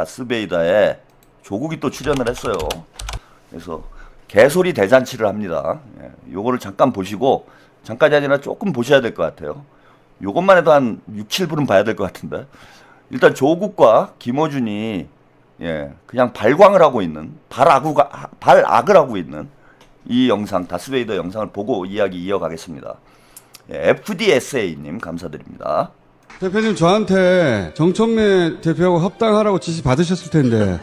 다스베이다에 조국이 또 출연을 했어요. 그래서 개소리 대잔치를 합니다. 요거를 잠깐 보시고, 잠깐이 아니라 조금 보셔야 될 것 같아요. 요것만 해도 한 6, 7분은 봐야 될 것 같은데. 일단 조국과 김어준이 그냥 발광을 하고 있는, 발악을 하고 있는 이 영상, 다스베이더 영상을 보고 이야기 이어가겠습니다. FDSA님 감사드립니다. 대표님 저한테 정청래 대표하고 합당하라고 지시 받으셨을 텐데.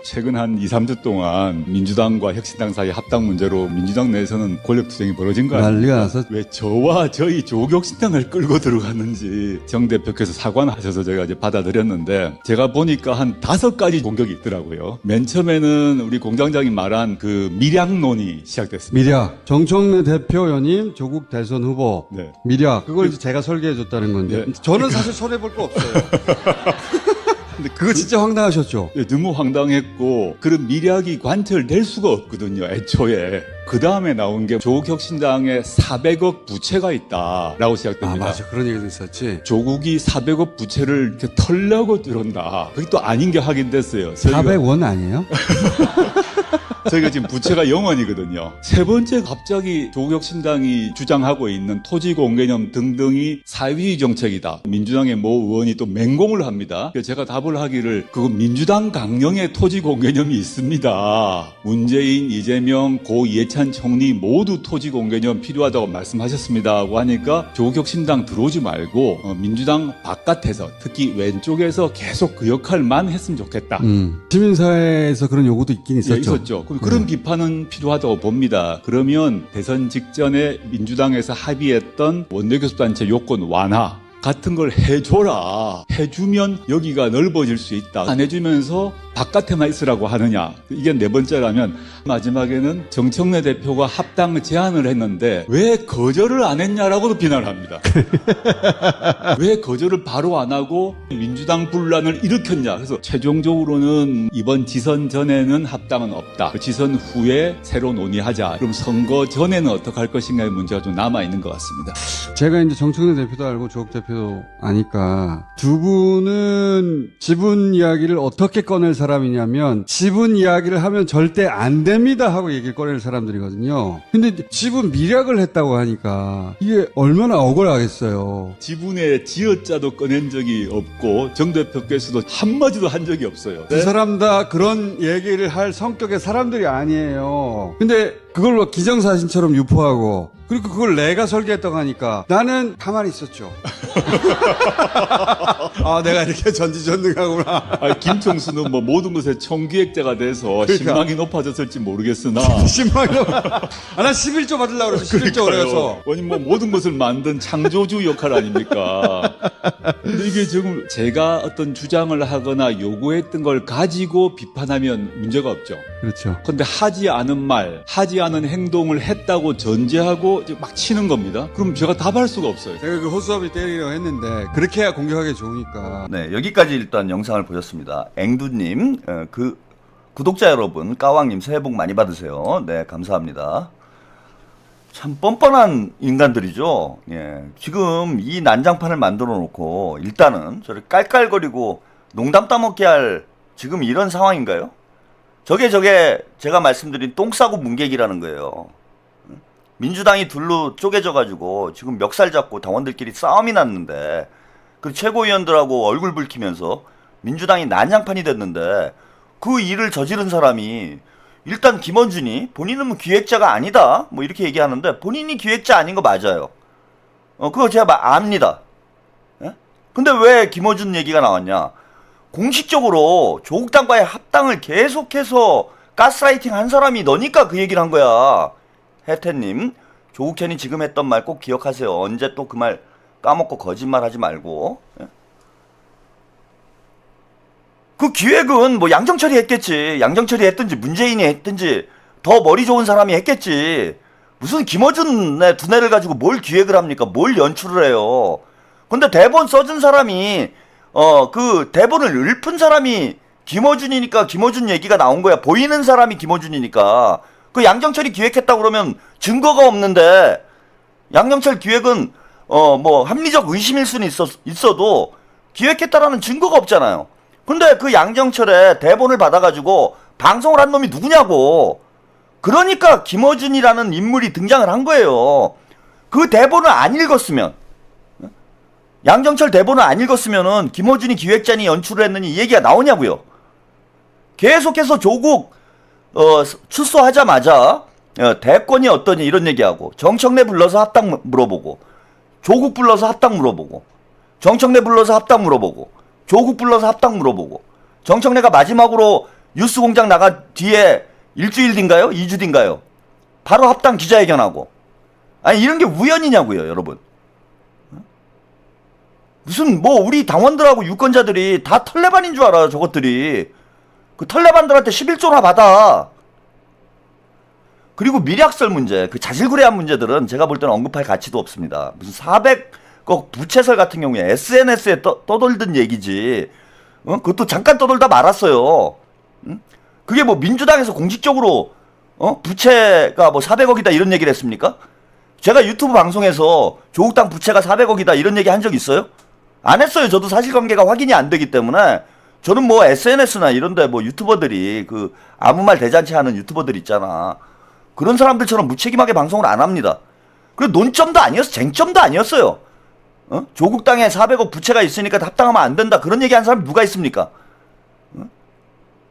최근 한 2, 3주 동안 민주당과 혁신당 사이 합당 문제로 민주당 내에서는 권력투쟁이 벌어진 거 아닙니까? 난리가 나서. 왜 저와 저희 조국혁신당을 끌고 들어갔는지 정 대표께서 사과는 하셔서 제가 이제 받아들였는데, 제가 보니까 한 5가지 공격이 있더라고요. 맨 처음에는 우리 공장장이 말한 그 미량론이 시작됐습니다. 미략. 정청래 대표 연임 조국 대선 후보. 네. 미략. 그걸 이제 제가 설계해 줬다는 건데. 네. 저는 사실 손해볼 거 없어요. 근데 그거 진짜 황당하셨죠? 네, 너무 황당했고, 그런 미략이 관철될 수가 없거든요, 애초에. 그 다음에 나온 게 조국혁신당에 400억 부채가 있다라고 아, 시작됩니다. 맞아. 그런 얘기도 있었지. 조국이 400억 부채를 이렇게 털려고 들어온다. 그게 또 아닌 게 확인됐어요. 저희가, 400원 아니에요? 저희가 지금 부채가 0원이거든요. 세 번째, 갑자기 조국혁신당이 주장하고 있는 토지공개념 등등이 사회주의 정책이다. 민주당의 모 의원이 또 맹공을 합니다. 그래서 제가 답을 하기를, 그거 민주당 강령에 토지공개념이 있습니다. 문재인, 이재명, 고 이해찬 총리 모두 토지공개념 필요하다고 말씀하셨습니다 하고 하니까, 조국혁신당 들어오지 말고 민주당 바깥에서, 특히 왼쪽에서 계속 그 역할만 했으면 좋겠다. 시민사회에서 그런 요구도 있긴 예, 있었죠. 있었죠. 그런 비판은 필요하다고 봅니다. 그러면 대선 직전에 민주당에서 합의했던 원내교섭단체 요건 완화 같은 걸 해줘라. 해주면 여기가 넓어질 수 있다. 안 해주면서 바깥에만 있으라고 하느냐. 이게 네 번째라면, 마지막에는 정청래 대표가 합당 제안을 했는데 왜 거절을 안 했냐라고도 비난을 합니다. 왜 거절을 바로 안 하고 민주당 분란을 일으켰냐. 그래서 최종적으로는 이번 지선 전에는 합당은 없다. 지선 후에 새로 논의하자. 그럼 선거 전에는 어떻게 할 것인가의 문제가 좀 남아있는 것 같습니다. 제가 이제 정청래 대표도 알고 조국 대표도 아니까, 두 분은 지분 이야기를 어떻게 꺼낼 사람이냐면, 지분 이야기를 하면 절대 안 됩니다 하고 얘기를 꺼낼 사람들이거든요. 근데 지분 미략을 했다고 하니까 이게 얼마나 억울하겠어요. 지분의 지어자도 꺼낸 적이 없고 정 대표께서도 한마디도 한 적이 없어요. 두 사람 다 그런 얘기를 할 성격의 사람들이 아니에요. 근데 그걸 기정사실처럼 유포하고, 그리고 그걸 내가 설계했다고 하니까 나는 가만히 있었죠. 아, 내가 이렇게 전지전능하구나. 아니, 김총수는 뭐 모든 것에 총기획자가 돼서 그러니까. 신망이 높아졌을지 모르겠으나 10만원. 아, 나 11조 받으려고 그래서 11조 그래서. 아니 뭐 모든 것을 만든 창조주 역할 아닙니까? 근데 이게 지금 제가 어떤 주장을 하거나 요구했던 걸 가지고 비판하면 문제가 없죠. 그렇죠. 근데 하지 않은 말, 하지 않은 행동을 했다고 전제하고 이제 막 치는 겁니다. 그럼 제가 답할 수가 없어요. 제가 그 호수아비 때리려고 했는데, 그렇게 해야 공격하기 좋으니까. 네, 여기까지 일단 영상을 보셨습니다. 앵두님, 그 구독자 여러분, 까왕님 새해 복 많이 받으세요. 네, 감사합니다. 참 뻔뻔한 인간들이죠. 예, 지금 이 난장판을 만들어 놓고 일단은 저를 깔깔거리고 농담 따먹게 할 지금 이런 상황인가요? 저게 제가 말씀드린 똥 싸고 문객이라는 거예요. 민주당이 둘로 쪼개져가지고 지금 멱살 잡고 당원들끼리 싸움이 났는데, 그 최고위원들하고 얼굴 붉히면서 민주당이 난장판이 됐는데, 그 일을 저지른 사람이 일단 김원준이 본인은 뭐 기획자가 아니다 뭐 이렇게 얘기하는데, 본인이 기획자 아닌 거 맞아요. 그거 제가 압니다. 예? 근데 왜 김어준 얘기가 나왔냐? 공식적으로 조국당과의 합당을 계속해서 가스라이팅 한 사람이 너니까 그 얘기를 한 거야. 혜태님, 조국현이 지금 했던 말 꼭 기억하세요. 언제 또 그 말 까먹고 거짓말 하지 말고. 예? 그 기획은 뭐 양정철이 했겠지. 양정철이 했든지 문재인이 했든지 더 머리 좋은 사람이 했겠지. 무슨 김어준의 두뇌를 가지고 뭘 기획을 합니까? 뭘 연출을 해요. 근데 대본 써준 사람이 그 대본을 읊은 사람이 김어준이니까 김어준 얘기가 나온 거야. 보이는 사람이 김어준이니까. 그 양정철이 기획했다 그러면 증거가 없는데, 양정철 기획은 뭐 합리적 의심일 수는 있어도 기획했다라는 증거가 없잖아요. 근데 그 양정철의 대본을 받아가지고 방송을 한 놈이 누구냐고. 그러니까 김어준이라는 인물이 등장을 한 거예요. 그 대본을 안 읽었으면, 양정철 대본을 안 읽었으면은 김어준이 기획자니 연출을 했느니 이 얘기가 나오냐고요. 계속해서 조국 출소하자마자 대권이 어떠니 이런 얘기하고, 정청래 불러서 합당 물어보고, 조국 불러서 합당 물어보고, 정청래 불러서 합당 물어보고, 조국 불러서 합당 물어보고, 정청래가 마지막으로 뉴스공장 나가 뒤에 일주일 뒤인가요? 2주 뒤인가요? 바로 합당 기자회견하고. 아니 이런 게 우연이냐고요, 여러분. 무슨 뭐 우리 당원들하고 유권자들이 다 털레반인 줄 알아요, 저것들이. 그 털레반들한테 11조나 받아. 그리고 미략설 문제, 그 자질구레한 문제들은 제가 볼 때는 언급할 가치도 없습니다. 무슨 400억 부채설 같은 경우에 SNS에 떠돌던 얘기지. 그것도 잠깐 떠돌다 말았어요. 그게 뭐 민주당에서 공식적으로 부채가 뭐 400억이다 이런 얘기를 했습니까? 제가 유튜브 방송에서 조국 당 부채가 400억이다 이런 얘기 한 적 있어요? 안 했어요. 저도 사실관계가 확인이 안 되기 때문에. 저는 뭐 SNS나 이런데 뭐 유튜버들이 그 아무 말 대잔치 하는 유튜버들 있잖아. 그런 사람들처럼 무책임하게 방송을 안 합니다. 그리고 논점도 아니었어. 쟁점도 아니었어요. 조국 당에 400억 부채가 있으니까 합당하면 안 된다. 그런 얘기 한 사람이 누가 있습니까?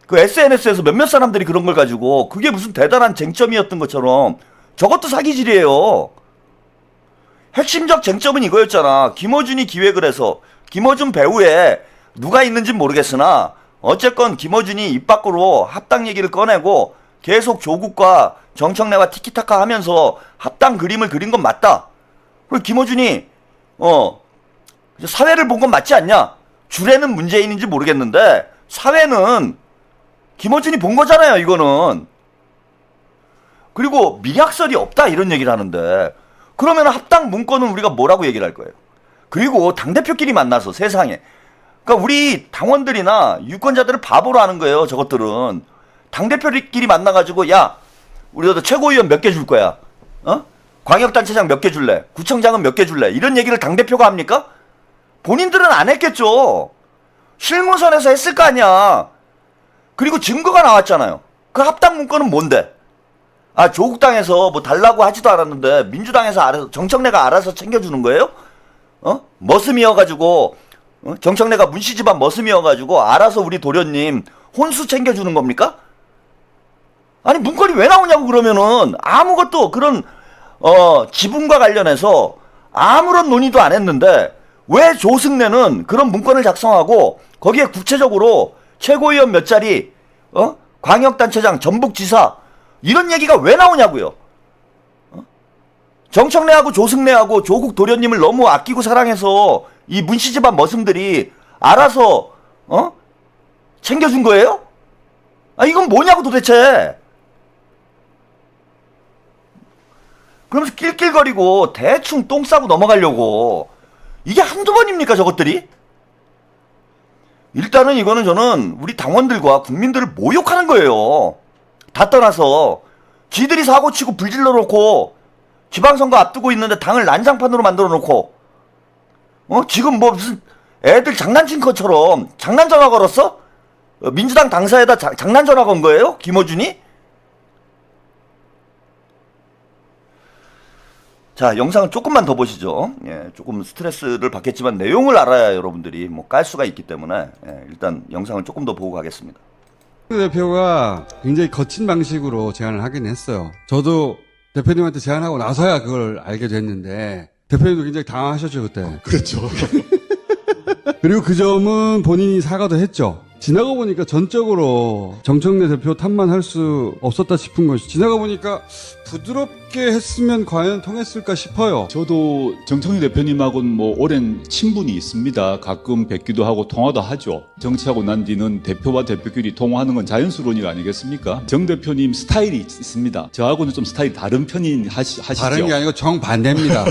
그 SNS에서 몇몇 사람들이 그런 걸 가지고 그게 무슨 대단한 쟁점이었던 것처럼 저것도 사기질이에요. 핵심적 쟁점은 이거였잖아. 김어준이 기획을 해서 김어준 배우에 누가 있는진 모르겠으나 어쨌건 김어준이 입 밖으로 합당 얘기를 꺼내고 계속 조국과 정청래와 티키타카 하면서 합당 그림을 그린 건 맞다. 그리고 김어준이 사회를 본 건 맞지 않냐? 주례는 문재인인지 모르겠는데 사회는 김어준이 본 거잖아요, 이거는. 그리고 미약설이 없다 이런 얘기를 하는데 그러면 합당 문건은 우리가 뭐라고 얘기를 할 거예요? 그리고 당대표끼리 만나서 세상에, 그러니까 우리 당원들이나 유권자들을 바보로 하는 거예요, 저것들은. 당대표끼리 만나가지고 야 우리 너도 최고위원 몇 개 줄 거야, 광역단체장 몇 개 줄래, 구청장은 몇 개 줄래, 이런 얘기를 당대표가 합니까? 본인들은 안 했겠죠. 실무선에서 했을 거 아니야. 그리고 증거가 나왔잖아요. 그 합당 문건은 뭔데? 아, 조국당에서 뭐 달라고 하지도 않았는데 민주당에서 알아서, 정청래가 알아서 챙겨주는 거예요? 머슴이어가지고, 정청래가 문씨 집안 머슴이어가지고 알아서 우리 도련님 혼수 챙겨주는 겁니까? 아니 문건이 왜 나오냐고. 그러면은 아무것도 그런 지분과 관련해서 아무런 논의도 안 했는데 왜 조승래는 그런 문건을 작성하고 거기에 구체적으로 최고위원 몇 자리, 광역단체장, 전북지사 이런 얘기가 왜 나오냐고요. 정청래하고 조승래하고 조국 도련님을 너무 아끼고 사랑해서 이 문씨 집안 머슴들이 알아서 챙겨준 거예요? 아, 이건 뭐냐고 도대체. 그러면서 낄낄거리고 대충 똥 싸고 넘어가려고. 이게 한두 번입니까 저것들이? 일단은 이거는 저는 우리 당원들과 국민들을 모욕하는 거예요. 다 떠나서 지들이 사고치고 불질러 놓고 지방선거 앞두고 있는데 당을 난장판으로 만들어 놓고 지금 뭐 무슨 애들 장난친 것처럼 장난 전화 걸었어? 민주당 당사에다 장난 전화 건 거예요? 김어준이? 자, 영상을 조금만 더 보시죠. 예, 조금 스트레스를 받겠지만 내용을 알아야 여러분들이 뭐 깔 수가 있기 때문에 일단 영상을 조금 더 보고 가겠습니다. 대표가 굉장히 거친 방식으로 제안을 하긴 했어요. 저도 대표님한테 제안하고 나서야 그걸 알게 됐는데 대표님도 굉장히 당황하셨죠 그때. 그렇죠. 그리고 그 점은 본인이 사과도 했죠. 지나가 보니까 전적으로 정청래 대표 탓만 할 수 없었다 싶은 것이, 지나가 보니까 부드럽게 했으면 과연 통했을까 싶어요. 저도 정청래 대표님하고는 뭐 오랜 친분이 있습니다. 가끔 뵙기도 하고 통화도 하죠. 정치하고 난 뒤는 대표와 대표끼리 통화하는 건 자연스러운 일 아니겠습니까? 정 대표님 스타일이 있습니다. 저하고는 좀 스타일이 다른 편인 하시죠. 다른 게 아니고 정반대입니다.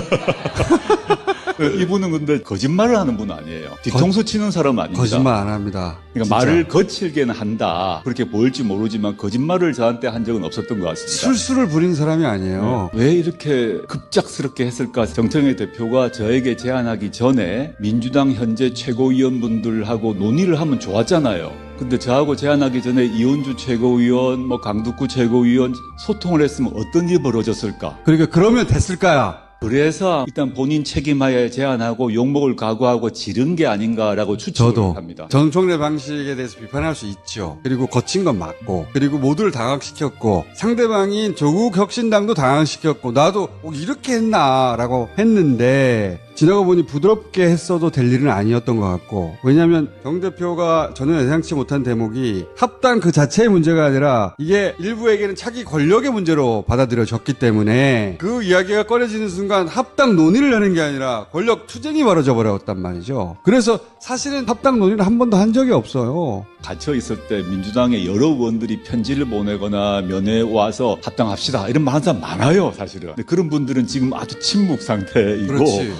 이분은 근데 거짓말을 하는 분 아니에요. 뒤통수 치는 사람 아닙니다. 거짓말 안 합니다. 그러니까 진짜. 말을 거칠게는 한다. 그렇게 보일지 모르지만 거짓말을 저한테 한 적은 없었던 것 같습니다. 술수를 부린 사람이 아니에요. 왜 이렇게 급작스럽게 했을까? 정청래 대표가 저에게 제안하기 전에 민주당 현재 최고위원분들하고 논의를 하면 좋았잖아요. 근데 저하고 제안하기 전에 이원주 최고위원, 강두구 최고위원 소통을 했으면 어떤 일이 벌어졌을까? 그러니까 그러면 됐을까요? 그래서 일단 본인 책임하에 제안하고 욕먹을 각오하고 지른 게 아닌가라고 추측을 저도 합니다. 정청래 방식에 대해서 비판할 수 있죠. 그리고 거친 건 맞고, 그리고 모두를 당황시켰고, 상대방인 조국 혁신당도 당황시켰고, 나도 이렇게 했나라고 했는데 지나가 보니 부드럽게 했어도 될 일은 아니었던 것 같고, 왜냐하면 정 대표가 전혀 예상치 못한 대목이 합당 그 자체의 문제가 아니라 이게 일부에게는 차기 권력의 문제로 받아들여졌기 때문에 그 이야기가 꺼내지는 순간 합당 논의를 하는 게 아니라 권력 투쟁이 벌어져 버렸단 말이죠. 그래서 사실은 합당 논의를 한 번도 한 적이 없어요. 갇혀 있을 때 민주당의 여러 의원들이 편지를 보내거나 면회 와서 합당합시다 이런 말 하는 사람 많아요, 사실은. 근데 그런 분들은 지금 아주 침묵 상태이고 그렇지.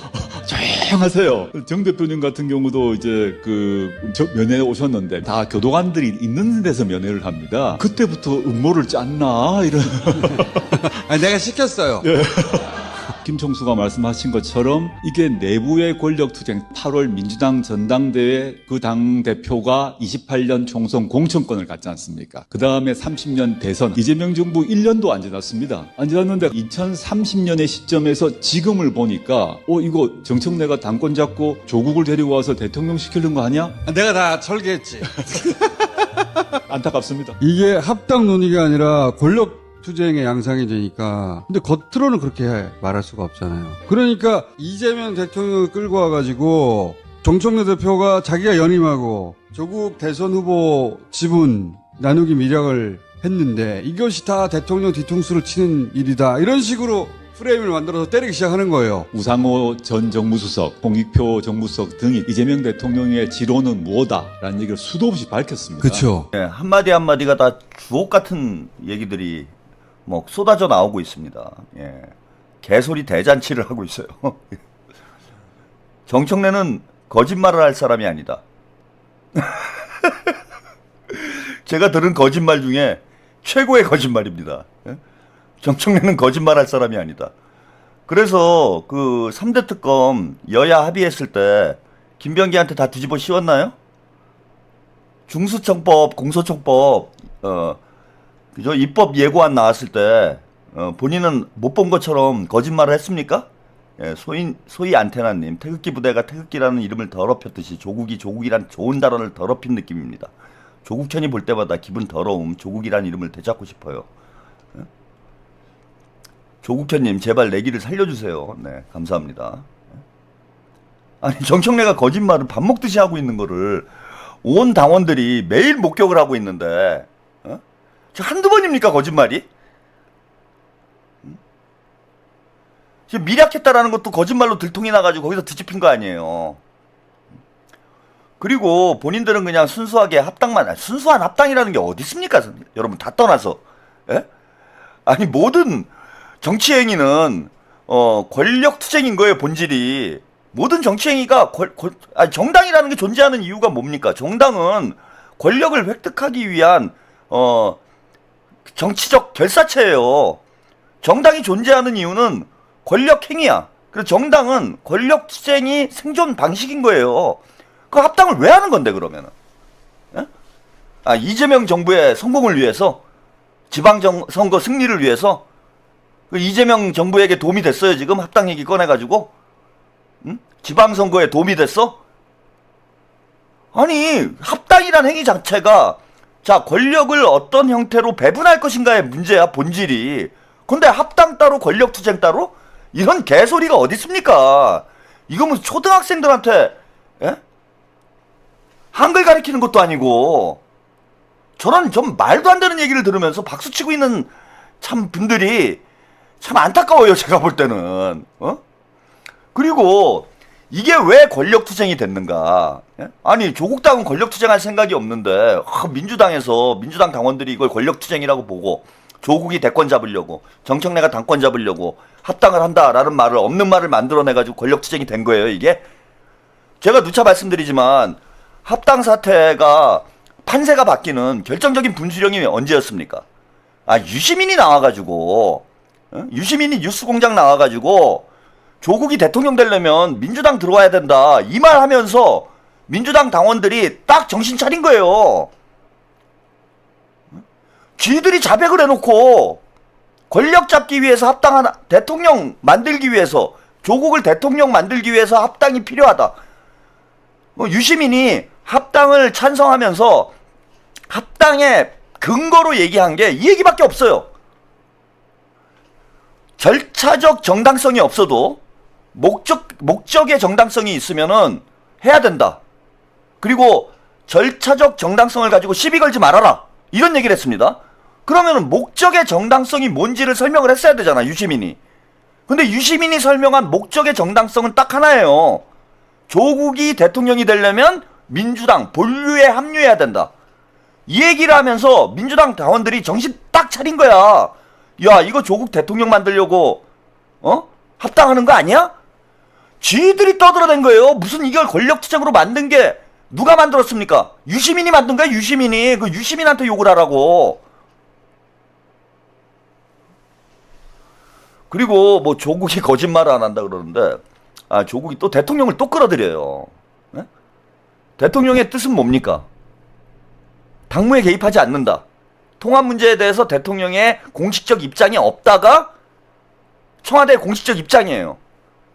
조용하세요. 정 대표님 같은 경우도 이제 면회에 오셨는데 다 교도관들이 있는 데서 면회를 합니다. 그때부터 음모를 짰나 이런. 아니, 내가 시켰어요. 김총수가 말씀하신 것처럼 이게 내부의 권력투쟁, 8월 민주당 전당대회 그 당대표가 28년 총선 공천권을 갖지 않습니까? 그 다음에 30년 대선, 이재명 정부 1년도 안 지났습니다. 안 지났는데 2030년의 시점에서 지금을 보니까 이거 정청래가 당권 잡고 조국을 데리고 와서 대통령 시키는 거 아니야? 내가 다 설계했지. 안타깝습니다. 이게 합당 논의가 아니라 권력 투쟁의 양상이 되니까. 근데 겉으로는 그렇게 말할 수가 없잖아요. 그러니까 이재명 대통령을 끌고 와가지고 정청래 대표가 자기가 연임하고 조국 대선 후보 지분 나누기 미력을 했는데 이것이 다 대통령 뒤통수를 치는 일이다. 이런 식으로 프레임을 만들어서 때리기 시작하는 거예요. 우상호 전 정무수석, 홍익표 정무수석 등이 이재명 대통령의 지론은 무엇다라는 얘기를 수도 없이 밝혔습니다. 그렇죠. 예, 한마디 한마디가 다 주옥 같은 얘기들이 쏟아져 나오고 있습니다. 예. 개소리 대잔치를 하고 있어요. 정청래는 거짓말을 할 사람이 아니다. 제가 들은 거짓말 중에 최고의 거짓말입니다. 예? 정청래는 거짓말할 사람이 아니다. 그래서 그 3대 특검 여야 합의했을 때 김병기한테 다 뒤집어 씌웠나요? 중수청법, 공소청법, 그죠? 입법 예고안 나왔을 때 본인은 못 본 것처럼 거짓말을 했습니까? 예, 소위 안테나님, 태극기 부대가 태극기라는 이름을 더럽혔듯이 조국이란 좋은 단어를 더럽힌 느낌입니다. 조국천이 볼 때마다 기분 더러움, 조국이란 이름을 되찾고 싶어요. 예? 조국천님 제발 내기를 살려주세요. 네, 감사합니다. 아니 정청래가 거짓말을 밥 먹듯이 하고 있는 거를 온 당원들이 매일 목격을 하고 있는데 지금 한두 번입니까 거짓말이? 지금 미략했다라는 것도 거짓말로 들통이 나가지고 거기서 뒤집힌 거 아니에요. 그리고 본인들은 그냥 순수하게 합당만, 순수한 합당이라는 게 어디 있습니까? 여러분 다 떠나서. 예? 아니 모든 정치 행위는 권력 투쟁인 거예요 본질이. 모든 정치 행위가 정당이라는 게 존재하는 이유가 뭡니까? 정당은 권력을 획득하기 위한 정치적 결사체예요. 정당이 존재하는 이유는 권력 행위야. 그래서 정당은 권력 투쟁이 생존 방식인 거예요. 그 합당을 왜 하는 건데 그러면은? 예? 이재명 정부의 성공을 위해서, 지방선거 승리를 위해서 그 이재명 정부에게 도움이 됐어요 지금 합당 얘기 꺼내가지고? 응? 지방선거에 도움이 됐어? 아니 합당이란 행위 자체가 권력을 어떤 형태로 배분할 것인가의 문제야 본질이. 근데 합당 따로 권력 투쟁 따로? 이런 개소리가 어디 있습니까? 이거 무슨 초등학생들한테 한글 가르치는 것도 아니고 저런 좀 말도 안 되는 얘기를 들으면서 박수치고 있는 참 분들이 참 안타까워요 제가 볼 때는. 그리고 이게 왜 권력투쟁이 됐는가? 아니 조국당은 권력투쟁할 생각이 없는데 민주당 당원들이 이걸 권력투쟁이라고 보고 조국이 대권 잡으려고, 정청래가 당권 잡으려고 합당을 한다라는 말을, 없는 말을 만들어내가지고 권력투쟁이 된 거예요, 이게. 제가 누차 말씀드리지만 합당 사태가, 판세가 바뀌는 결정적인 분수령이 언제였습니까? 유시민이 나와가지고, 유시민이 뉴스공장 나와가지고 조국이 대통령 되려면 민주당 들어와야 된다, 이 말 하면서 민주당 당원들이 딱 정신 차린 거예요. 쥐들이 자백을 해놓고 권력 잡기 위해서 합당한, 대통령 만들기 위해서, 조국을 대통령 만들기 위해서 합당이 필요하다. 유시민이 합당을 찬성하면서 합당의 근거로 얘기한 게 이 얘기밖에 없어요. 절차적 정당성이 없어도 목적의 정당성이 있으면은 해야 된다. 그리고 절차적 정당성을 가지고 시비 걸지 말아라, 이런 얘기를 했습니다. 그러면은 목적의 정당성이 뭔지를 설명을 했어야 되잖아, 유시민이. 근데 유시민이 설명한 목적의 정당성은 딱 하나예요. 조국이 대통령이 되려면 민주당 본류에 합류해야 된다. 이 얘기를 하면서 민주당 당원들이 정신 딱 차린 거야. 야, 이거 조국 대통령 만들려고 합당하는 거 아니야? 쥐들이 떠들어댄 거예요. 무슨 이걸 권력투쟁으로 만든 게 누가 만들었습니까? 유시민이 만든 거야, 유시민이. 그 유시민한테 욕을 하라고. 그리고 뭐 조국이 거짓말을 안 한다 그러는데, 조국이 또 대통령을 또 끌어들여요. 네? 대통령의 뜻은 뭡니까? 당무에 개입하지 않는다. 통합 문제에 대해서 대통령의 공식적 입장이 없다가 청와대의 공식적 입장이에요.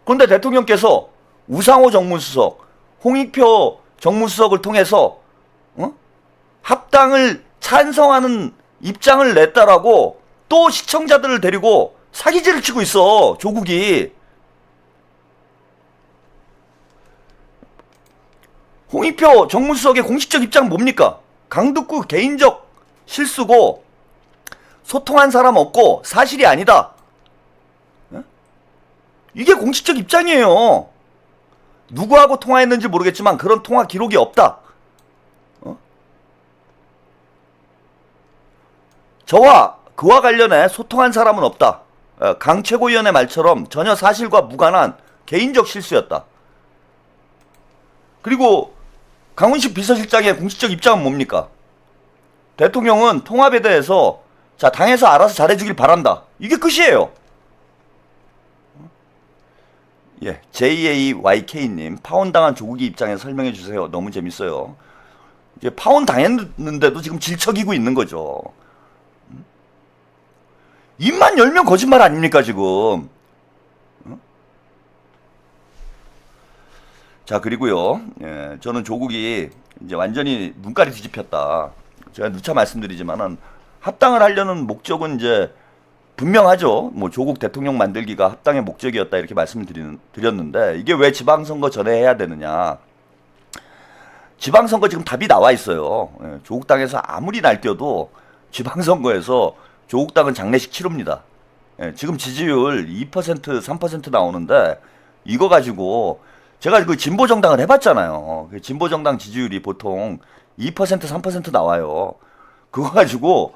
그런데 대통령께서 우상호 정무수석, 홍익표 정무수석을 통해서 합당을 찬성하는 입장을 냈다라고 또 시청자들을 데리고 사기질을 치고 있어, 조국이. 홍익표 정무수석의 공식적 입장은 뭡니까? 강덕구 개인적 실수고 소통한 사람 없고 사실이 아니다. 이게 공식적 입장이에요. 누구하고 통화했는지 모르겠지만 그런 통화 기록이 없다. 저와 그와 관련해 소통한 사람은 없다. 강 최고위원의 말처럼 전혀 사실과 무관한 개인적 실수였다. 그리고 강훈식 비서실장의 공식적 입장은 뭡니까? 대통령은 통합에 대해서 자, 당에서 알아서 잘해주길 바란다. 이게 끝이에요. 예, JAYK님, 파혼당한 조국이 입장에 설명해 주세요. 너무 재밌어요. 이제 파혼 당했는데도 지금 질척이고 있는 거죠. 입만 열면 거짓말 아닙니까, 지금? 자, 그리고요, 예, 저는 조국이 이제 완전히 눈깔이 뒤집혔다. 제가 누차 말씀드리지만은 합당을 하려는 목적은 이제 분명하죠. 뭐 조국 대통령 만들기가 합당의 목적이었다, 이렇게 말씀을 드렸는데, 이게 왜 지방선거 전에 해야 되느냐. 지방선거 지금 답이 나와 있어요. 예, 조국당에서 아무리 날뛰어도 지방선거에서 조국당은 장례식 치릅니다. 예, 지금 지지율 2%, 3% 나오는데 이거 가지고 제가 그 진보정당을 해봤잖아요. 그 진보정당 지지율이 보통 2%, 3% 나와요. 그거 가지고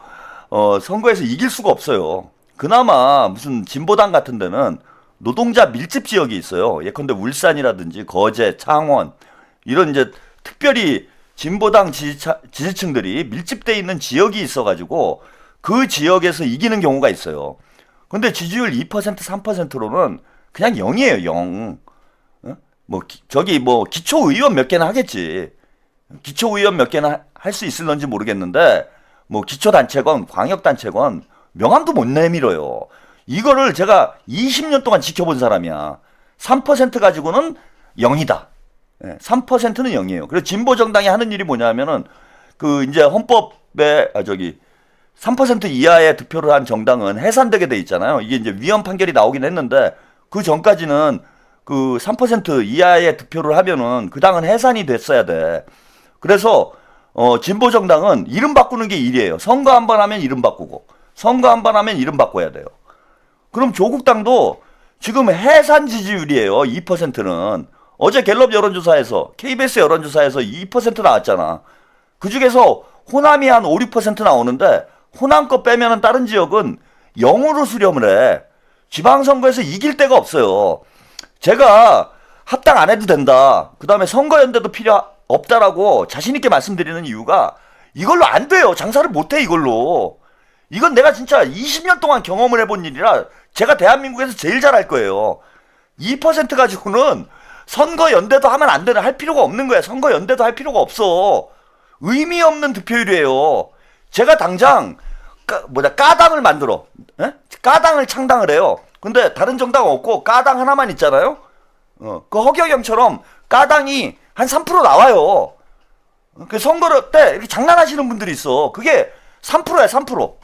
선거에서 이길 수가 없어요. 그나마 무슨 진보당 같은 데는 노동자 밀집 지역이 있어요. 예컨대 울산이라든지 거제, 창원 이런 이제 특별히 진보당 지지층들이 밀집돼 있는 지역이 있어가지고 그 지역에서 이기는 경우가 있어요. 근데 지지율 2%, 3%로는 그냥 0이에요, 0. 뭐 기초의원 몇 개나 하겠지. 기초의원 몇 개나 할 수 있을런지 모르겠는데, 뭐 기초단체건 광역단체건 명함도 못 내밀어요. 이거를 제가 20년 동안 지켜본 사람이야. 3% 가지고는 0이다. 3%는 0이에요. 그래서 진보정당이 하는 일이 뭐냐면은, 그 이제 헌법에, 3% 이하의 득표를 한 정당은 해산되게 돼 있잖아요. 이게 이제 위헌 판결이 나오긴 했는데, 그 전까지는 그 3% 이하의 득표를 하면은 그 당은 해산이 됐어야 돼. 그래서 진보정당은 이름 바꾸는 게 일이에요. 선거 한 번 하면 이름 바꾸고, 선거 한 번 하면 이름 바꿔야 돼요. 그럼 조국당도 지금 해산 지지율이에요. 2%는. 어제 갤럽 여론조사에서, KBS 여론조사에서 2% 나왔잖아. 그 중에서 호남이 한 5, 6% 나오는데 호남 거 빼면은 다른 지역은 0으로 수렴을 해. 지방선거에서 이길 데가 없어요. 제가 합당 안 해도 된다. 그 다음에 선거연대도 필요 없다라고 자신있게 말씀드리는 이유가 이걸로 안 돼요. 장사를 못 해, 이걸로. 이건 내가 진짜 20년 동안 경험을 해본 일이라 제가 대한민국에서 제일 잘할 거예요. 2% 가지고는 선거연대도 하면 안 되는, 할 필요가 없는 거야. 선거연대도 할 필요가 없어. 의미 없는 득표율이에요. 제가 당장 까당을 만들어. 에? 까당을 창당을 해요. 근데 다른 정당 없고 까당 하나만 있잖아요. 그 허경영처럼 까당이 한 3% 나와요. 그 선거를 때 이렇게 장난하시는 분들이 있어. 그게 3%야, 3%.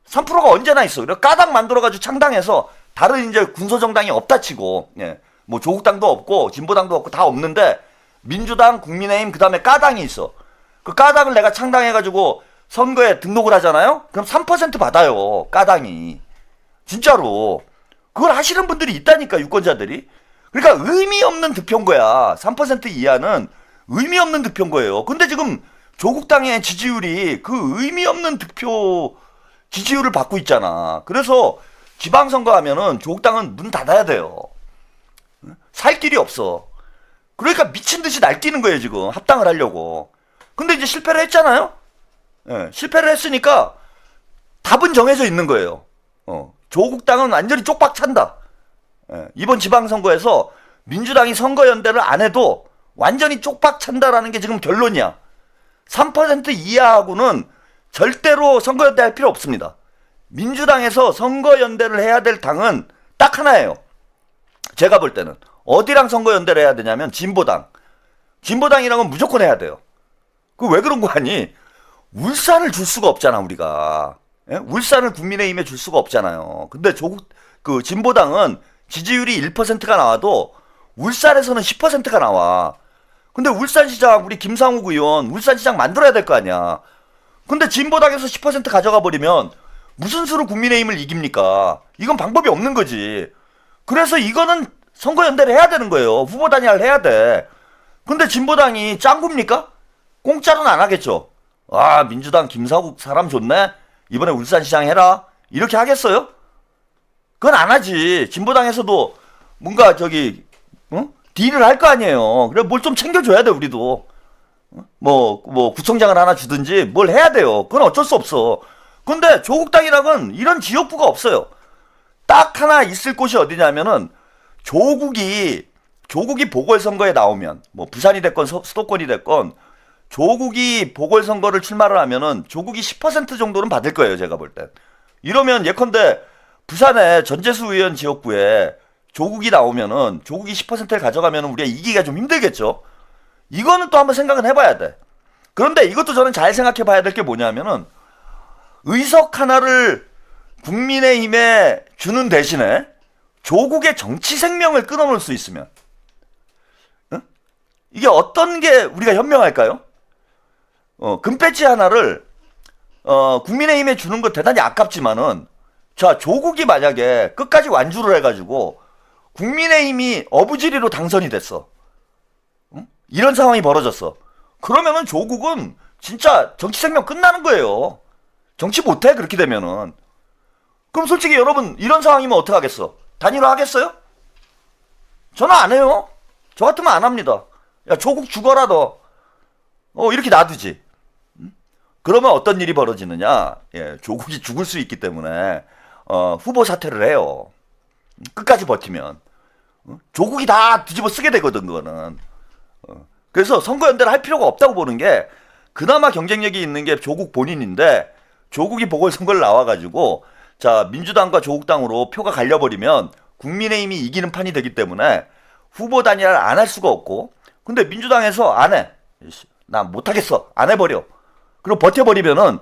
3%가 언제나 있어. 그래서 까당 만들어가지고 창당해서 다른 이제 군소정당이 없다 치고, 예. 뭐 조국당도 없고 진보당도 없고 다 없는데 민주당, 국민의힘, 그 다음에 까당이 있어. 그 까당을 내가 창당해가지고 선거에 등록을 하잖아요. 그럼 3% 받아요, 까당이. 진짜로. 그걸 하시는 분들이 있다니까, 유권자들이. 그러니까 의미 없는 득표인 거야. 3% 이하는 의미 없는 득표인 거예요. 근데 지금 조국당의 지지율이 그 의미 없는 득표 지지율을 받고 있잖아. 그래서 지방선거 하면은 조국당은 문 닫아야 돼요. 살 길이 없어. 그러니까 미친 듯이 날뛰는 거예요, 지금. 합당을 하려고. 근데 이제 실패를 했잖아요? 예, 실패를 했으니까 답은 정해져 있는 거예요. 조국당은 완전히 쪽박 찬다. 예, 이번 지방선거에서 민주당이 선거연대를 안 해도 완전히 쪽박 찬다라는 게 지금 결론이야. 3% 이하하고는 절대로 선거연대 할 필요 없습니다. 민주당에서 선거연대를 해야 될 당은 딱 하나예요. 제가 볼 때는. 어디랑 선거연대를 해야 되냐면 진보당. 진보당이랑은 무조건 해야 돼요. 그 왜 그런 거 아니? 울산을 줄 수가 없잖아, 우리가. 예? 울산을 국민의힘에 줄 수가 없잖아요. 근데 그 진보당은 지지율이 1%가 나와도 울산에서는 10%가 나와. 근데 울산시장, 우리 김상욱 의원, 울산시장 만들어야 될 거 아니야. 근데 진보당에서 10% 가져가 버리면 무슨 수로 국민의힘을 이깁니까? 이건 방법이 없는 거지. 그래서 이거는 선거연대를 해야 되는 거예요. 후보 단일화를 해야 돼. 근데 진보당이 짱구입니까? 공짜로는 안 하겠죠. 아, 민주당 김사국 사람 좋네? 이번에 울산시장 해라? 이렇게 하겠어요? 그건 안 하지. 진보당에서도 뭔가 딜을 할 거 아니에요. 그래, 뭘 좀 챙겨줘야 돼, 우리도. 구청장을 하나 주든지 뭘 해야 돼요. 그건 어쩔 수 없어. 근데 조국당이랑은 이런 지역구가 없어요. 딱 하나 있을 곳이 어디냐면은 조국이 보궐선거에 나오면, 뭐 부산이 됐건 수도권이 됐건 조국이 보궐선거를 출마를 하면은 조국이 10% 정도는 받을 거예요, 제가 볼 땐. 이러면 예컨대 부산의 전재수 의원 지역구에 조국이 나오면은 조국이 10%를 가져가면은 우리가 이기기가 좀 힘들겠죠. 이거는 또 한번 생각은 해봐야 돼. 그런데 이것도 저는 잘 생각해 봐야 될 게 뭐냐면은 의석 하나를 국민의힘에 주는 대신에 조국의 정치 생명을 끊어놓을 수 있으면, 응? 이게 어떤 게 우리가 현명할까요? 금배지 하나를 국민의힘에 주는 거 대단히 아깝지만은, 자, 조국이 만약에 끝까지 완주를 해가지고 국민의힘이 어부지리로 당선이 됐어. 응? 이런 상황이 벌어졌어. 그러면은 조국은 진짜 정치 생명 끝나는 거예요. 정치 못해, 그렇게 되면은. 그럼 솔직히 여러분, 이런 상황이면 어떡하겠어? 단일화 하겠어요? 저는 안 해요. 저 같으면 안 합니다. 야, 조국 죽어라, 너. 이렇게 놔두지. 그러면 어떤 일이 벌어지느냐? 예, 조국이 죽을 수 있기 때문에 후보 사퇴를 해요. 끝까지 버티면 조국이 다 뒤집어 쓰게 되거든, 그거는. 그래서 선거연대를 할 필요가 없다고 보는 게, 그나마 경쟁력이 있는 게 조국 본인인데, 조국이 보궐선거를 나와가지고 자, 민주당과 조국당으로 표가 갈려버리면 국민의힘이 이기는 판이 되기 때문에 후보 단일화를 안 할 수가 없고, 근데 민주당에서 안 해. 나 못하겠어. 안 해버려. 그리고 버텨버리면은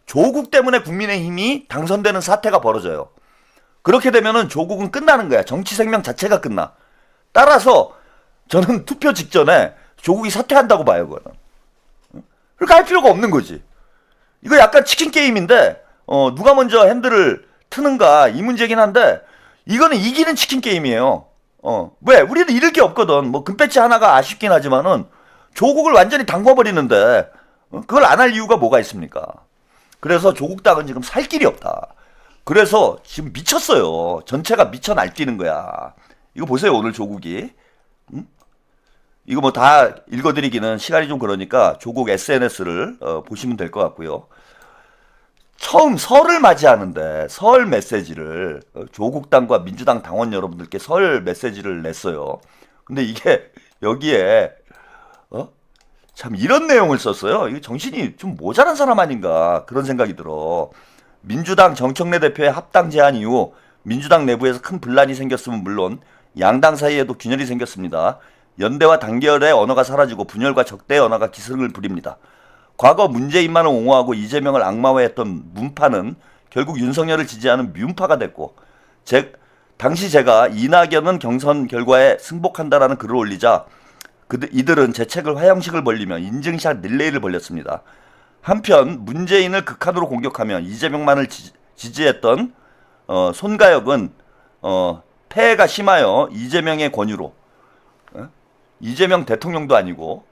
조국 때문에 국민의힘이 당선되는 사태가 벌어져요. 그렇게 되면은 조국은 끝나는 거야. 정치 생명 자체가 끝나. 따라서 저는 투표 직전에 조국이 사퇴한다고 봐요, 그거는. 그러니까 할 필요가 없는 거지. 이거 약간 치킨 게임인데 누가 먼저 핸들을 트는가 이 문제긴 한데, 이거는 이기는 치킨 게임이에요. 왜? 우리는 잃을 게 없거든. 뭐 금배지 하나가 아쉽긴 하지만은 조국을 완전히 담궈버리는데 그걸 안 할 이유가 뭐가 있습니까? 그래서 조국당은 지금 살 길이 없다. 그래서 지금 미쳤어요. 전체가 미쳐 날뛰는 거야. 이거 보세요, 오늘 조국이. 응? 이거 뭐 다 읽어드리기는 시간이 좀 그러니까 조국 SNS를 보시면 될 것 같고요. 처음 설을 맞이하는데 설 메시지를 조국당과 민주당 당원 여러분들께 설 메시지를 냈어요. 근데 이게 여기에 참 이런 내용을 썼어요. 이거 정신이 좀 모자란 사람 아닌가 그런 생각이 들어. 민주당 정청래 대표의 합당 제안 이후 민주당 내부에서 큰 분란이 생겼으면 물론 양당 사이에도 균열이 생겼습니다. 연대와 단결의 언어가 사라지고 분열과 적대의 언어가 기승을 부립니다. 과거 문재인만을 옹호하고 이재명을 악마화했던 문파는 결국 윤석열을 지지하는 뮨파가 됐고 당시 제가 이낙연은 경선 결과에 승복한다라는 글을 올리자 이들은 제 책을 화형식을 벌리며 인증샷 릴레이를 벌렸습니다. 한편 문재인을 극한으로 공격하며 이재명만을 지지했던 손가역은 폐해가 심하여 이재명의 권유로 이재명 대통령도 아니고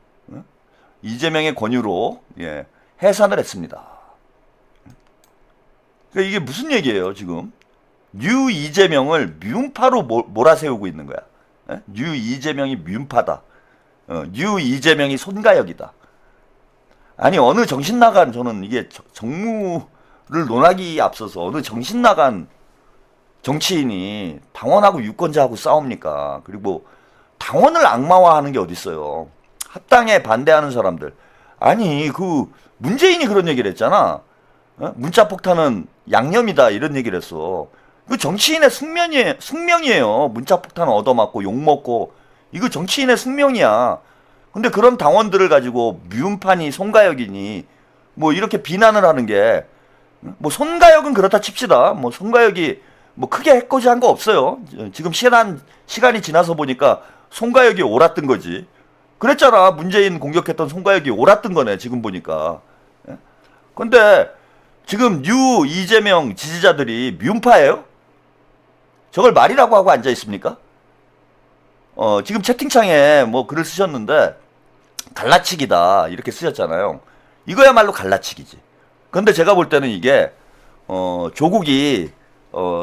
이재명의 권유로 해산을 했습니다. 그러니까 이게 무슨 얘기예요 지금? 뉴 이재명을 뮨파로 몰아세우고 있는 거야. 뉴 이재명이 뮨파다. 뉴 이재명이 손가역이다. 아니 어느 정신 나간 저는 이게 정무를 논하기 앞서서 어느 정신 나간 정치인이 당원하고 유권자하고 싸웁니까? 그리고 당원을 악마화하는 게 어디 있어요? 합당에 반대하는 사람들. 아니 그 문재인이 그런 얘기를 했잖아. 문자 폭탄은 양념이다 이런 얘기를 했어. 그 정치인의 숙명이에요. 문자 폭탄 얻어맞고 욕먹고 이거 정치인의 숙명이야. 근데 그런 당원들을 가지고 뮨파니 송가역이니 뭐 이렇게 비난을 하는 게 뭐 손가역은 그렇다 칩시다. 뭐 손가역이 뭐 크게 해코지한 거 없어요. 지금 시간이 지나서 보니까 손가역이 옳았던 거지. 그랬잖아. 문재인 공격했던 손가역이 옳았던 거네. 지금 보니까. 근데 지금 뉴 이재명 지지자들이 뮨파예요? 저걸 말이라고 하고 앉아 있습니까? 지금 채팅창에 뭐 글을 쓰셨는데 갈라치기다 이렇게 쓰셨잖아요. 이거야말로 갈라치기지. 근데 제가 볼 때는 이게 조국이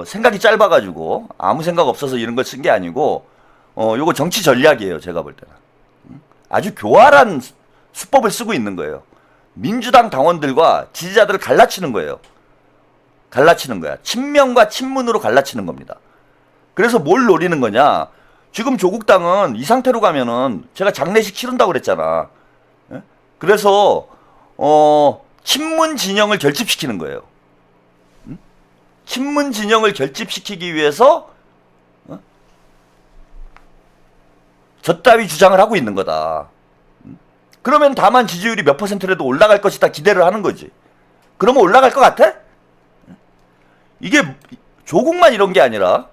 생각이 짧아가지고 아무 생각 없어서 이런 걸 쓴 게 아니고 요거 정치 전략이에요. 제가 볼 때는 아주 교활한 수법을 쓰고 있는 거예요. 민주당 당원들과 지지자들을 갈라치는 거예요. 갈라치는 거야. 친명과 친문으로 갈라치는 겁니다. 그래서 뭘 노리는 거냐? 지금 조국당은 이 상태로 가면은 제가 장례식 치른다고 그랬잖아. 그래서 친문 진영을 결집시키는 거예요. 친문 진영을 결집시키기 위해서 저 따위 주장을 하고 있는 거다. 그러면 다만 지지율이 몇 %라도 올라갈 것이다 기대를 하는 거지. 그러면 올라갈 것 같아? 이게 조국만 이런 게 아니라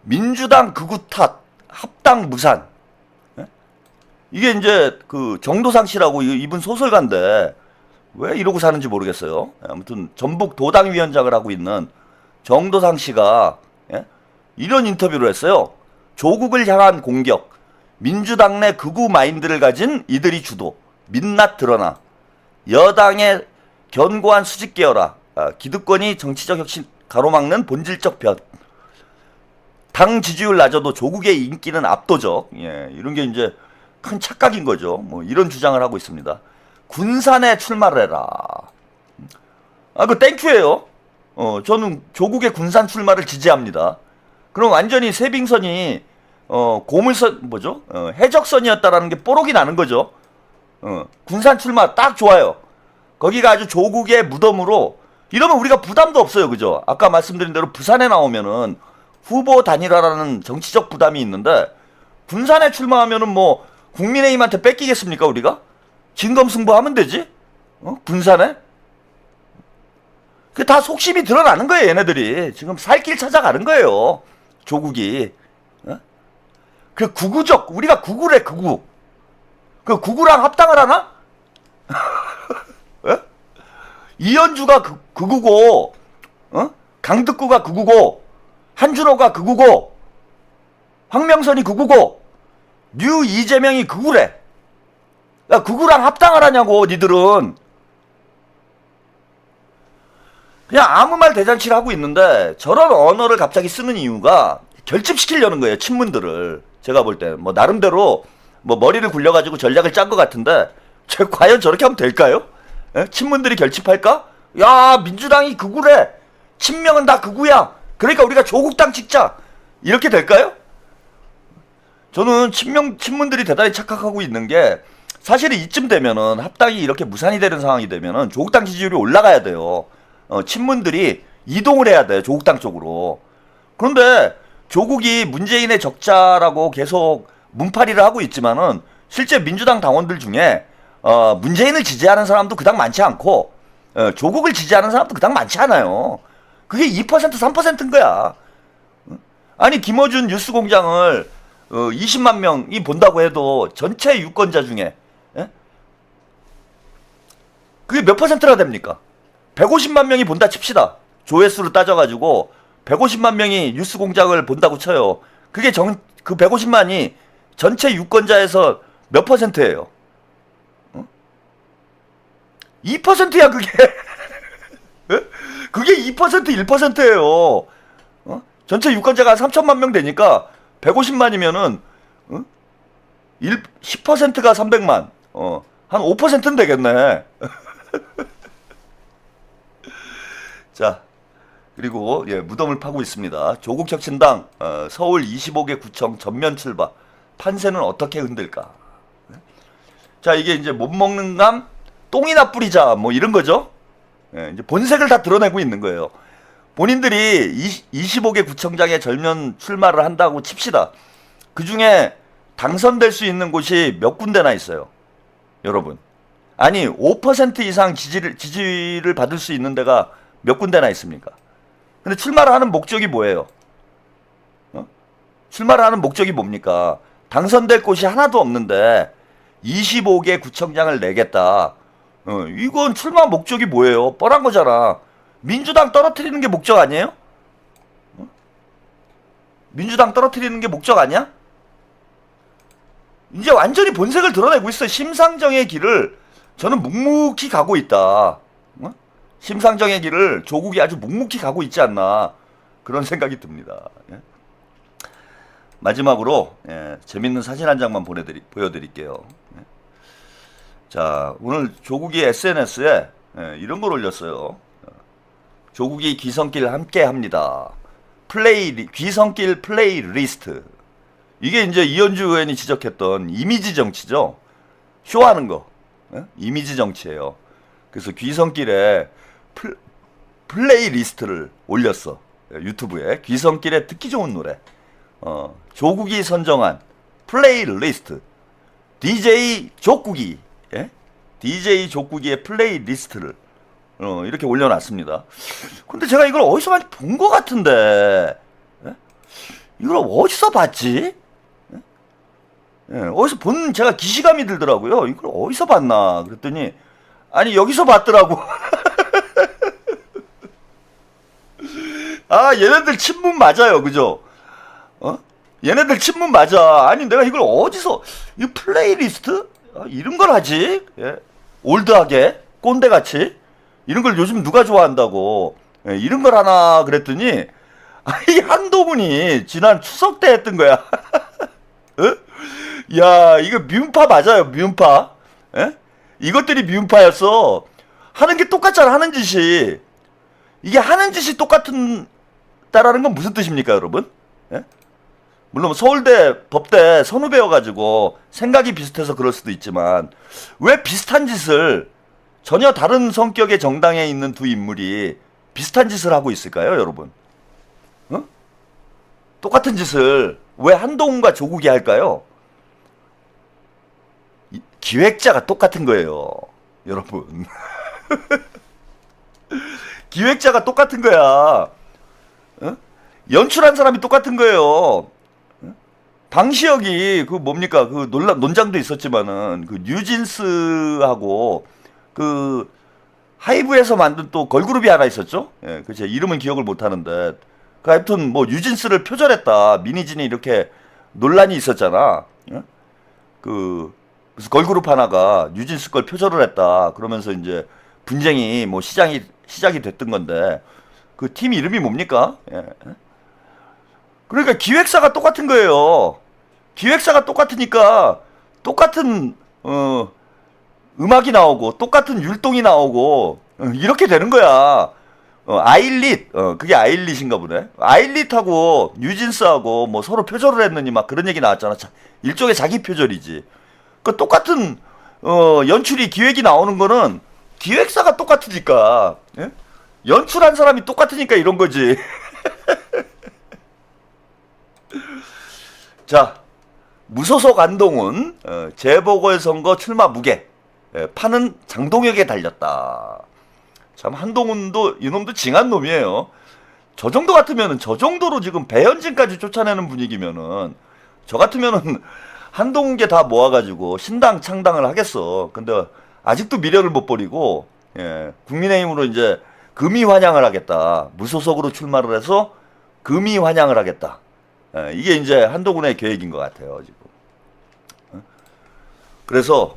민주당 극우 탓, 합당 무산. 이게 이제 그 정도상 씨라고 이분 소설가인데 왜 이러고 사는지 모르겠어요. 아무튼 전북 도당위원장을 하고 있는 정도상 씨가 이런 인터뷰를 했어요. 조국을 향한 공격, 민주당 내 극우 마인드를 가진 이들이 주도, 민낯 드러나, 여당의 견고한 수직 계열화, 기득권이 정치적 혁신 가로막는 본질적 변, 당 지지율 낮아도 조국의 인기는 압도적. 이런 게 이제 큰 착각인 거죠. 뭐 이런 주장을 하고 있습니다. 군산에 출마를 해라. 그 땡큐예요. 저는 조국의 군산 출마를 지지합니다. 그럼 완전히 세빙선이 고물선 뭐죠? 해적선이었다라는 게 뽀록이 나는 거죠. 군산 출마 딱 좋아요. 거기가 아주 조국의 무덤으로 이러면 우리가 부담도 없어요. 그죠? 아까 말씀드린 대로 부산에 나오면은 후보 단일화라는 정치적 부담이 있는데 군산에 출마하면은 뭐 국민의힘한테 뺏기겠습니까 우리가? 진검승부하면 되지? 군산에? 그 다 속심이 드러나는 거예요 얘네들이. 지금 살 길 찾아가는 거예요 조국이. 그 극우적 우리가 극우래 극우. 그 극우랑 합당을 하나? 이현주가 극우고 강득구가 극우고 한준호가 극우고 황명선이 극우고 뉴 이재명이 극우래. 야 극우랑 합당을 하냐고 니들은. 그냥 아무 말 대잔치를 하고 있는데 저런 언어를 갑자기 쓰는 이유가 결집시키려는 거예요. 친문들을. 제가 볼 때 뭐 나름대로 뭐 머리를 굴려가지고 전략을 짠 것 같은데 과연 저렇게 하면 될까요? 예? 친문들이 결집할까? 야, 민주당이 극우래. 친명은 다 극우야. 그러니까 우리가 조국 당 찍자. 이렇게 될까요? 저는 친문들이 대단히 착각하고 있는 게 사실은 이쯤 되면은 합당이 이렇게 무산이 되는 상황이 되면은 조국 당 지지율이 올라가야 돼요. 친문들이 이동을 해야 돼. 조국 당 쪽으로. 그런데 조국이 문재인의 적자라고 계속 문파리를 하고 있지만은 실제 민주당 당원들 중에 문재인을 지지하는 사람도 그닥 많지 않고 조국을 지지하는 사람도 그닥 많지 않아요. 그게 2% 3%인 거야. 아니 김어준 뉴스공장을 20만 명이 본다고 해도 전체 유권자 중에 그게 몇 퍼센트나 됩니까? 150만 명이 본다 칩시다. 조회수로 따져가지고 150만 명이 뉴스공장을 본다고 쳐요. 그게 그 150만이 전체 유권자에서 몇 퍼센트예요? 2%야 그게. 그게 2% 1%예요. 전체 유권자가 3천만 명 되니까 150만이면은 10%가 300만. 한 5%는 되겠네. 자, 그리고 무덤을 파고 있습니다. 조국 혁신당 서울 25개 구청 전면 출마. 판세는 어떻게 흔들까? 자, 이게 이제 못 먹는 감 똥이나 뿌리자 뭐 이런 거죠. 이제 본색을 다 드러내고 있는 거예요. 본인들이 25개 구청장에 전면 출마를 한다고 칩시다. 그 중에 당선될 수 있는 곳이 몇 군데나 있어요. 여러분. 아니 5% 이상 지지를 받을 수 있는 데가 몇 군데나 있습니까? 근데 출마를 하는 목적이 뭐예요? 출마를 하는 목적이 뭡니까? 당선될 곳이 하나도 없는데 25개 구청장을 내겠다. 이건 출마 목적이 뭐예요? 뻔한 거잖아. 민주당 떨어뜨리는 게 목적 아니에요? 민주당 떨어뜨리는 게 목적 아니야? 이제 완전히 본색을 드러내고 있어요. 심상정의 길을 저는 묵묵히 가고 있다. 심상정의 길을 조국이 아주 묵묵히 가고 있지 않나 그런 생각이 듭니다. 마지막으로 재밌는 사진 한 장만 보여드릴게요. 자, 오늘 조국이 SNS에 이런 걸 올렸어요. 조국이 귀성길 함께 합니다. 귀성길 플레이 리스트. 이게 이제 이현주 의원이 지적했던 이미지 정치죠. 쇼하는 거. 이미지 정치예요. 그래서 귀성길에 플레이 리스트를 올렸어. 유튜브에. 귀성길에 듣기 좋은 노래. 조국이 선정한 플레이 리스트. DJ 족국이. DJ 족국이의 플레이 리스트를 이렇게 올려놨습니다. 근데 제가 이걸 어디서 많이 본 것 같은데, 이걸 어디서 봤지? 어디서 본 제가 기시감이 들더라고요. 이걸 어디서 봤나 그랬더니 아니 여기서 봤더라고. 아, 얘네들 친문 맞아요, 그죠? 얘네들 친문 맞아. 아니 내가 이걸 어디서 이 플레이리스트 이런 걸 하지? 올드하게 꼰대같이 이런 걸 요즘 누가 좋아한다고 이런 걸 하나 그랬더니 이 한동훈이 지난 추석 때 했던 거야. 야, 이거 미운파 맞아요, 미운파. 이것들이 미운파였어. 하는 게 똑같잖아, 하는 짓이. 이게 하는 짓이 똑같다라는 건 무슨 뜻입니까, 여러분? 물론 서울대 법대 선후배여가지고 생각이 비슷해서 그럴 수도 있지만 왜 비슷한 짓을 전혀 다른 성격의 정당에 있는 두 인물이 비슷한 짓을 하고 있을까요, 여러분? 똑같은 짓을 왜 한동훈과 조국이 할까요? 기획자가 똑같은 거예요, 여러분. 기획자가 똑같은 거야. 연출한 사람이 똑같은 거예요. 방시혁이 그 뭡니까 그 논장도 있었지만은 그 뉴진스하고 그 하이브에서 만든 또 걸그룹이 하나 있었죠. 그 제 이름은 기억을 못 하는데 그 하여튼 뭐 뉴진스를 표절했다. 미니진이 이렇게 논란이 있었잖아. 그래서 걸그룹 하나가 뉴진스 걸 표절을 했다. 그러면서 이제 분쟁이 뭐 시장이 시작이 됐던 건데 그 팀 이름이 뭡니까? 예. 그러니까 기획사가 똑같은 거예요. 기획사가 똑같으니까 똑같은 음악이 나오고 똑같은 율동이 나오고 이렇게 되는 거야. 아일릿, 그게 아일릿인가 보네. 아일릿하고 뉴진스하고 뭐 서로 표절을 했느니 막 그런 얘기 나왔잖아. 일종의 자기 표절이지. 그 똑같은 연출이 기획이 나오는 거는 기획사가 똑같으니까, 예? 연출한 사람이 똑같으니까 이런 거지. 자, 무소속 안동훈 재보궐선거 출마 무게, 판은 장동혁에 달렸다. 참 한동훈도 이놈도 징한 놈이에요. 저 정도 같으면은 저 정도로 지금 배현진까지 쫓아내는 분위기면은 저 같으면은 한동훈계 다 모아가지고 신당 창당을 하겠어. 근데 아직도 미련을 못 버리고 국민의힘으로 이제 금이 환영을 하겠다. 무소속으로 출마를 해서 금이 환영을 하겠다. 이게 이제 한동훈의 계획인 것 같아요 지금. 그래서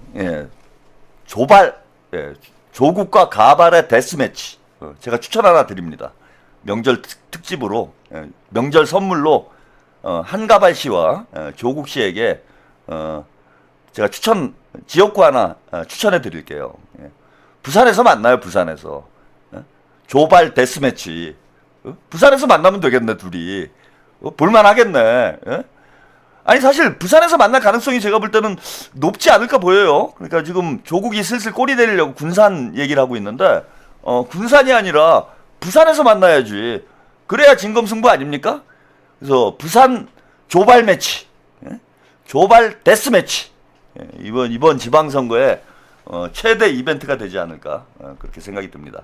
조국과 가발의 데스매치 제가 추천 하나 드립니다. 명절 특집으로 명절 선물로 한가발 씨와 조국 씨에게 제가 지역구 하나 추천해 드릴게요. 부산에서 만나요. 부산에서 조발 데스매치. 부산에서 만나면 되겠네 둘이. 볼만하겠네. 아니 사실 부산에서 만날 가능성이 제가 볼 때는 높지 않을까 보여요. 그러니까 지금 조국이 슬슬 꼬리 내리려고 군산 얘기를 하고 있는데 군산이 아니라 부산에서 만나야지. 그래야 진검승부 아닙니까? 그래서 부산 조발 매치, 조발 데스 매치, 이번 지방선거에 최대 이벤트가 되지 않을까 그렇게 생각이 듭니다.